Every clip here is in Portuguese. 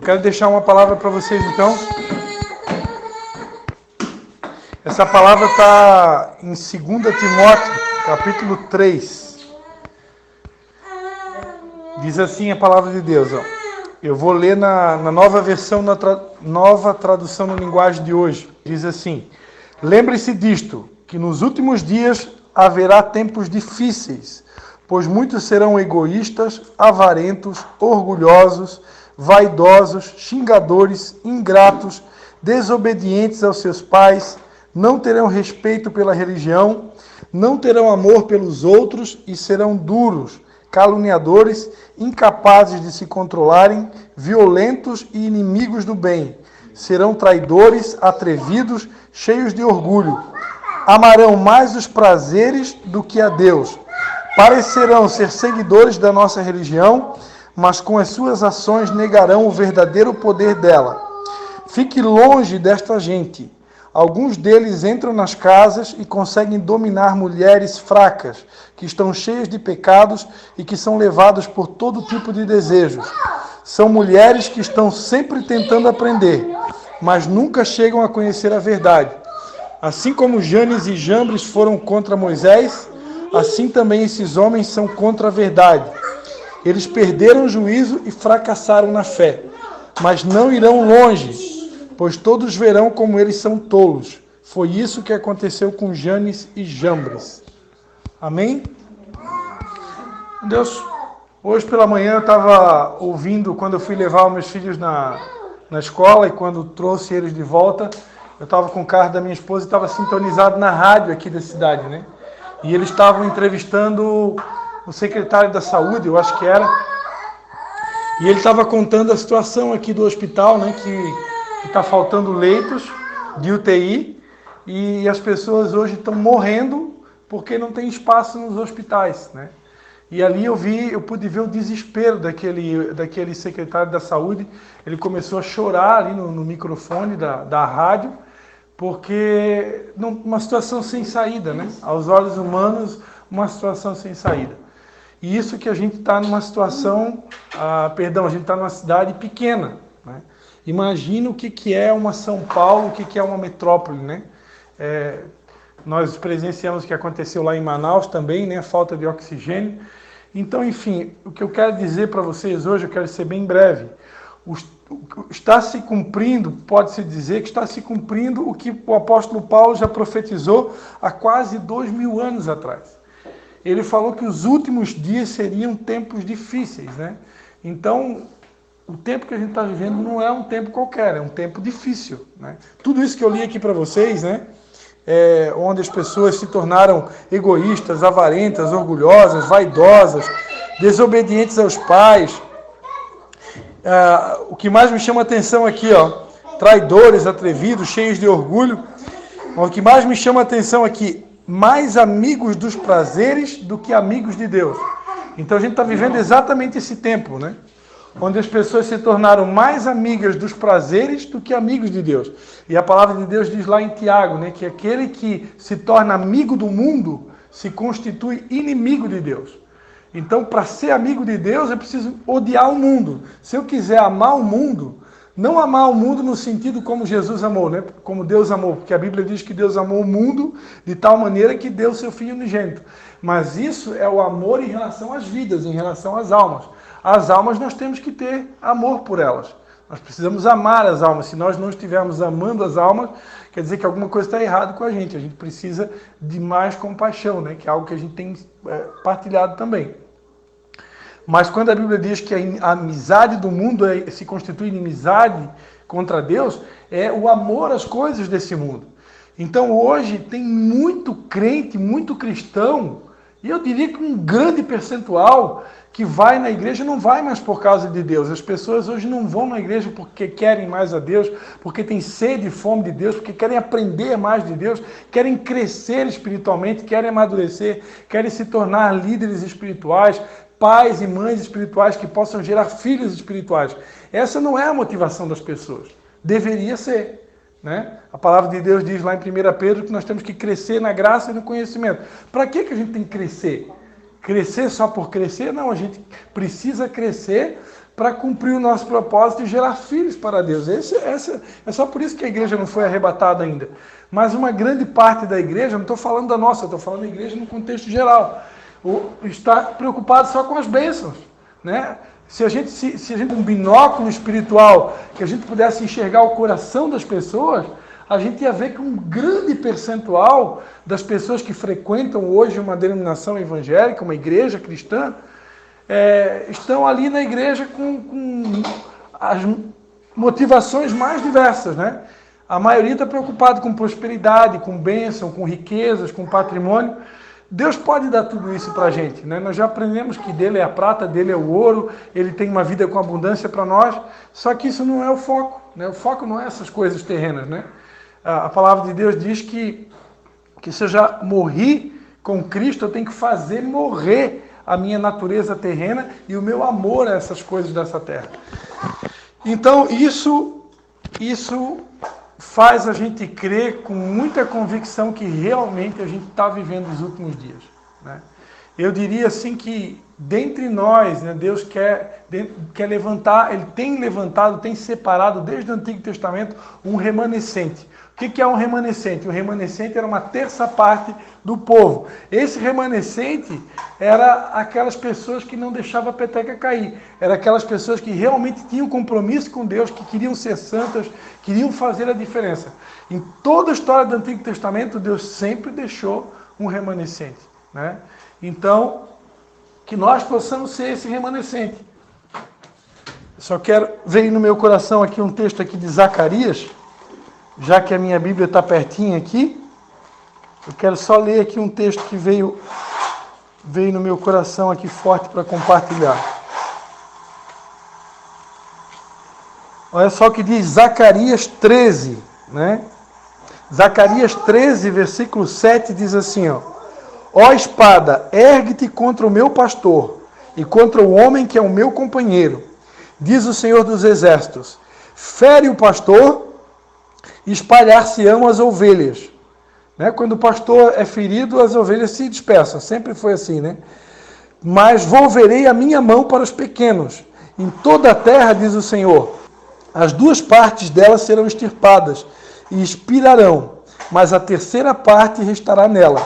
Quero deixar uma palavra para vocês, então. Essa palavra está em 2 Timóteo, capítulo 3. Diz assim a palavra de Deus. Ó. Eu vou ler na nova versão, nova tradução na linguagem de hoje. Diz assim: lembre-se disto, que nos últimos dias haverá tempos difíceis, pois muitos serão egoístas, avarentos, orgulhosos, vaidosos, xingadores, ingratos, desobedientes aos seus pais, não terão respeito pela religião, não terão amor pelos outros e serão duros, caluniadores, incapazes de se controlarem, violentos e inimigos do bem. Serão traidores, atrevidos, cheios de orgulho. Amarão mais os prazeres do que a Deus. Parecerão ser seguidores da nossa religião, mas com as suas ações negarão o verdadeiro poder dela. Fique longe desta gente. Alguns deles entram nas casas e conseguem dominar mulheres fracas, que estão cheias de pecados e que são levadas por todo tipo de desejos. São mulheres que estão sempre tentando aprender, mas nunca chegam a conhecer a verdade. Assim como Janes e Jambres foram contra Moisés, assim também esses homens são contra a verdade. Eles perderam o juízo e fracassaram na fé, mas não irão longe, pois todos verão como eles são tolos. Foi isso que aconteceu com Janes e Jambres. Amém? Deus, hoje pela manhã eu estava ouvindo, quando eu fui levar os meus filhos na escola e quando trouxe eles de volta, eu estava com o carro da minha esposa e estava sintonizado na rádio aqui da cidade, né? E eles estavam entrevistando o secretário da saúde, eu acho que era, e ele estava contando a situação aqui do hospital, né, que está faltando leitos de UTI e as pessoas hoje estão morrendo porque não tem espaço nos hospitais, né? E ali eu pude ver o desespero daquele secretário da saúde. Ele começou a chorar ali no microfone da rádio, porque uma situação sem saída, né? Aos olhos humanos, uma situação sem saída. E isso que a gente está numa situação, a gente está numa cidade pequena, né? Imagina o que é uma São Paulo, o que é uma metrópole, né? Nós presenciamos o que aconteceu lá em Manaus também, né? A falta de oxigênio. Então, enfim, o que eu quero dizer para vocês hoje, eu quero ser bem breve. Está se cumprindo, pode-se dizer que está se cumprindo o que o apóstolo Paulo já profetizou há quase 2000 anos atrás. Ele falou que os últimos dias seriam tempos difíceis, né? Então, o tempo que a gente está vivendo não é um tempo qualquer, é um tempo difícil, né? Tudo isso que eu li aqui para vocês, né? Onde as pessoas se tornaram egoístas, avarentas, orgulhosas, vaidosas, desobedientes aos pais. O que mais me chama a atenção aqui, ó, traidores, atrevidos, cheios de orgulho. O que mais me chama a atenção aqui, mais amigos dos prazeres do que amigos de Deus. Então a gente está vivendo exatamente esse tempo, né? Onde as pessoas se tornaram mais amigas dos prazeres do que amigos de Deus. E a palavra de Deus diz lá em Tiago, né, que aquele que se torna amigo do mundo se constitui inimigo de Deus. Então, para ser amigo de Deus, eu preciso odiar o mundo. Se eu quiser amar o mundo, não amar o mundo no sentido como Jesus amou, né? Como Deus amou, porque a Bíblia diz que Deus amou o mundo de tal maneira que deu seu Filho unigênito. Mas isso é o amor em relação às vidas, em relação às almas. As almas nós temos que ter amor por elas. Nós precisamos amar as almas. Se nós não estivermos amando as almas, quer dizer que alguma coisa está errada com a gente. A gente precisa de mais compaixão, né? Que é algo que a gente tem partilhado também. Mas quando a Bíblia diz que a amizade do mundo se constitui inimizade contra Deus, é o amor às coisas desse mundo. Então hoje tem muito crente, muito cristão, e eu diria que um grande percentual que vai na igreja não vai mais por causa de Deus. As pessoas hoje não vão na igreja porque querem mais a Deus, porque têm sede e fome de Deus, porque querem aprender mais de Deus, querem crescer espiritualmente, querem amadurecer, querem se tornar líderes espirituais, pais e mães espirituais que possam gerar filhos espirituais. Essa não é a motivação das pessoas. Deveria ser, né? A palavra de Deus diz lá em 1 Pedro que nós temos que crescer na graça e no conhecimento. Para que a gente tem que crescer? Crescer só por crescer? Não, a gente precisa crescer para cumprir o nosso propósito e gerar filhos para Deus. É só por isso que a igreja não foi arrebatada ainda. Mas uma grande parte da igreja, não estou falando da nossa, estou falando da igreja no contexto geral, está preocupado só com as bênçãos, né? Se a gente um binóculo espiritual, que a gente pudesse enxergar o coração das pessoas, a gente ia ver que um grande percentual das pessoas que frequentam hoje uma denominação evangélica, uma igreja cristã, estão ali na igreja com as motivações mais diversas, né? A maioria está preocupada com prosperidade, com bênção, com riquezas, com patrimônio. Deus pode dar tudo isso para a gente, né? Nós já aprendemos que dele é a prata, dele é o ouro, ele tem uma vida com abundância para nós, só que isso não é o foco, né? O foco não é essas coisas terrenas, né? A palavra de Deus diz que se eu já morri com Cristo, eu tenho que fazer morrer a minha natureza terrena e o meu amor a essas coisas dessa terra. Então, isso faz a gente crer com muita convicção que realmente a gente está vivendo os últimos dias, né? Eu diria assim que dentre nós, né, Deus quer levantar, Ele tem levantado, tem separado desde o Antigo Testamento um remanescente. O que é um remanescente? O remanescente era uma terça parte do povo. Esse remanescente era aquelas pessoas que não deixavam a peteca cair. Era aquelas pessoas que realmente tinham compromisso com Deus, que queriam ser santas, queriam fazer a diferença. Em toda a história do Antigo Testamento, Deus sempre deixou um remanescente, né? Então, que nós possamos ser esse remanescente. Só quero ver no meu coração aqui um texto aqui de Zacarias, já que a minha Bíblia está pertinho aqui. Eu quero só ler aqui um texto que veio no meu coração aqui forte para compartilhar. Olha só o que diz Zacarias 13, né? Zacarias 13, versículo 7 diz assim, ó espada, ergue-te contra o meu pastor e contra o homem que é o meu companheiro, diz o Senhor dos Exércitos. Fere o pastor e espalhar-se-ão as ovelhas. Né? Quando o pastor é ferido, as ovelhas se dispersam. Sempre foi assim, né? Mas volverei a minha mão para os pequenos. Em toda a terra, diz o Senhor, as duas partes dela serão extirpadas e expirarão, mas a terceira parte restará nela.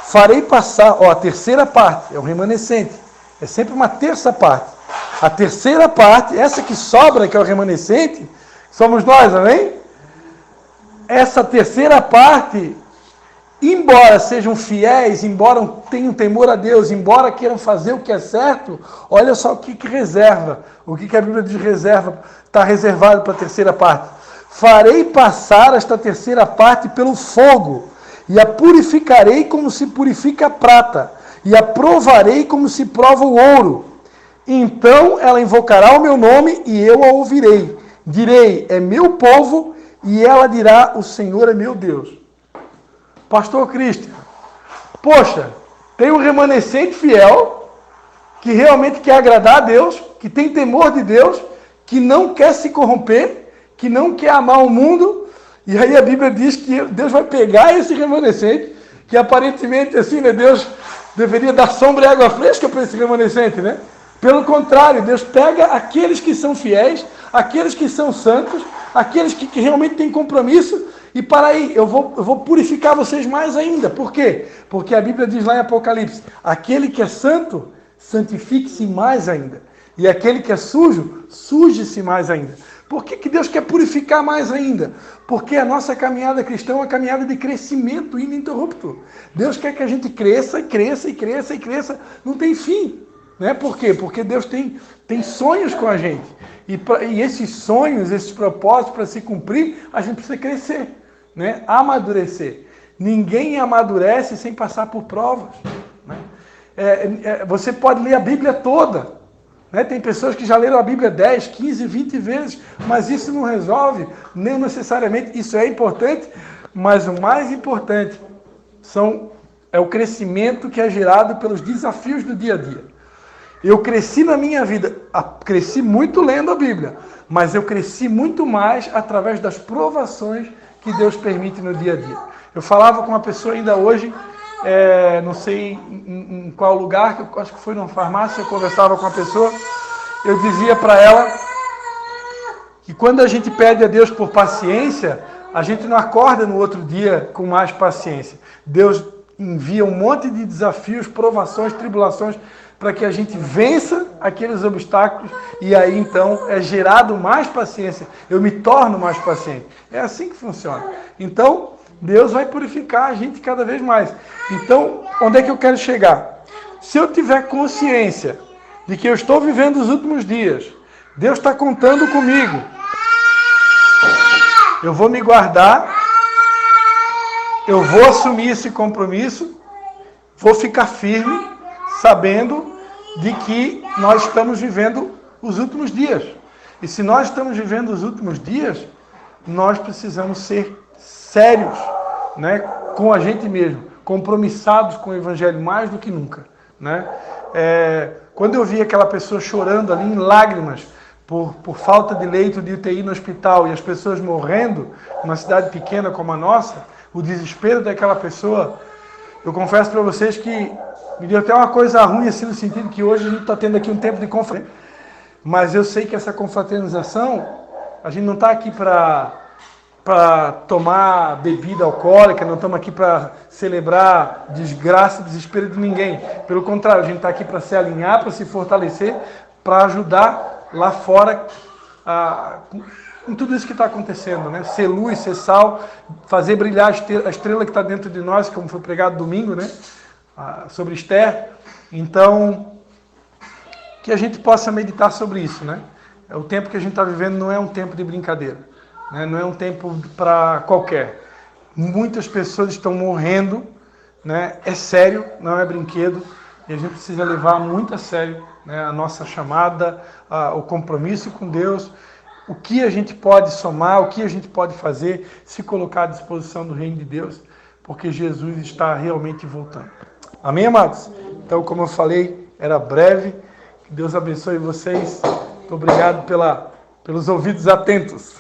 Farei passar, a terceira parte, é o remanescente, é sempre uma terça parte. A terceira parte, essa que sobra, que é o remanescente, somos nós, amém? Essa terceira parte, embora sejam fiéis, embora tenham temor a Deus, embora queiram fazer o que é certo, olha só o que reserva, o que a Bíblia diz reserva, está reservado para a terceira parte. Farei passar esta terceira parte pelo fogo, e a purificarei como se purifica a prata, e a provarei como se prova o ouro. Então ela invocará o meu nome, e eu a ouvirei. Direi, é meu povo, e ela dirá, o Senhor é meu Deus. Pastor Cristian, poxa, tem um remanescente fiel, que realmente quer agradar a Deus, que tem temor de Deus, que não quer se corromper, que não quer amar o mundo, e aí a Bíblia diz que Deus vai pegar esse remanescente, que aparentemente assim, né, Deus deveria dar sombra e água fresca para esse remanescente, né? Pelo contrário, Deus pega aqueles que são fiéis, aqueles que são santos, aqueles que realmente têm compromisso, e para aí, eu vou purificar vocês mais ainda. Por quê? Porque a Bíblia diz lá em Apocalipse, aquele que é santo, santifique-se mais ainda. E aquele que é sujo, suje-se mais ainda. Por que Deus quer purificar mais ainda? Porque a nossa caminhada cristã é uma caminhada de crescimento ininterrupto. Deus quer que a gente cresça, e cresça, e cresça, e cresça. Não tem fim. Né? Por quê? Porque Deus tem sonhos com a gente. E esses sonhos, esses propósitos, para se cumprir, a gente precisa crescer, né? Amadurecer. Ninguém amadurece sem passar por provas. Né? Você pode ler a Bíblia toda. Né? Tem pessoas que já leram a Bíblia 10, 15, 20 vezes, mas isso não resolve, nem necessariamente, isso é importante, mas o mais importante é o crescimento que é gerado pelos desafios do dia a dia. Eu cresci na minha vida, cresci muito lendo a Bíblia, mas eu cresci muito mais através das provações que Deus permite no dia a dia. Eu falava com uma pessoa ainda hoje, não sei em qual lugar, que eu acho que foi numa farmácia, eu conversava com uma pessoa, eu dizia para ela que quando a gente pede a Deus por paciência, a gente não acorda no outro dia com mais paciência. Deus envia um monte de desafios, provações, tribulações, para que a gente vença aqueles obstáculos e aí então é gerado mais paciência. Eu me torno mais paciente. É assim que funciona. Então, Deus vai purificar a gente cada vez mais. Então, onde é que eu quero chegar? Se eu tiver consciência de que eu estou vivendo os últimos dias, Deus está contando comigo, eu vou me guardar, eu vou assumir esse compromisso, vou ficar firme, sabendo de que nós estamos vivendo os últimos dias. E se nós estamos vivendo os últimos dias, nós precisamos ser sérios, né, com a gente mesmo, compromissados com o Evangelho mais do que nunca, né? Quando eu vi aquela pessoa chorando ali em lágrimas por falta de leito de UTI no hospital e as pessoas morrendo numa cidade pequena como a nossa, o desespero daquela pessoa, eu confesso para vocês que me deu até uma coisa ruim, assim, no sentido que hoje a gente está tendo aqui um tempo de confraternização, mas eu sei que essa confraternização, a gente não está aqui para tomar bebida alcoólica, não estamos aqui para celebrar desgraça e desespero de ninguém. Pelo contrário, a gente está aqui para se alinhar, para se fortalecer, para ajudar lá fora em tudo isso que está acontecendo, né? Ser luz, ser sal, fazer brilhar a estrela que está dentro de nós, como foi pregado domingo, né? Sobre Esther. Então, que a gente possa meditar sobre isso, né? O tempo que a gente está vivendo não é um tempo de brincadeira, né? Não é um tempo para qualquer. Muitas pessoas estão morrendo, né? É sério, não é brinquedo, e a gente precisa levar muito a sério, né, a nossa chamada, o compromisso com Deus, o que a gente pode somar, o que a gente pode fazer, se colocar à disposição do reino de Deus, porque Jesus está realmente voltando. Amém, amados? Então, como eu falei, era breve. Que Deus abençoe vocês. Muito obrigado pelos ouvidos atentos.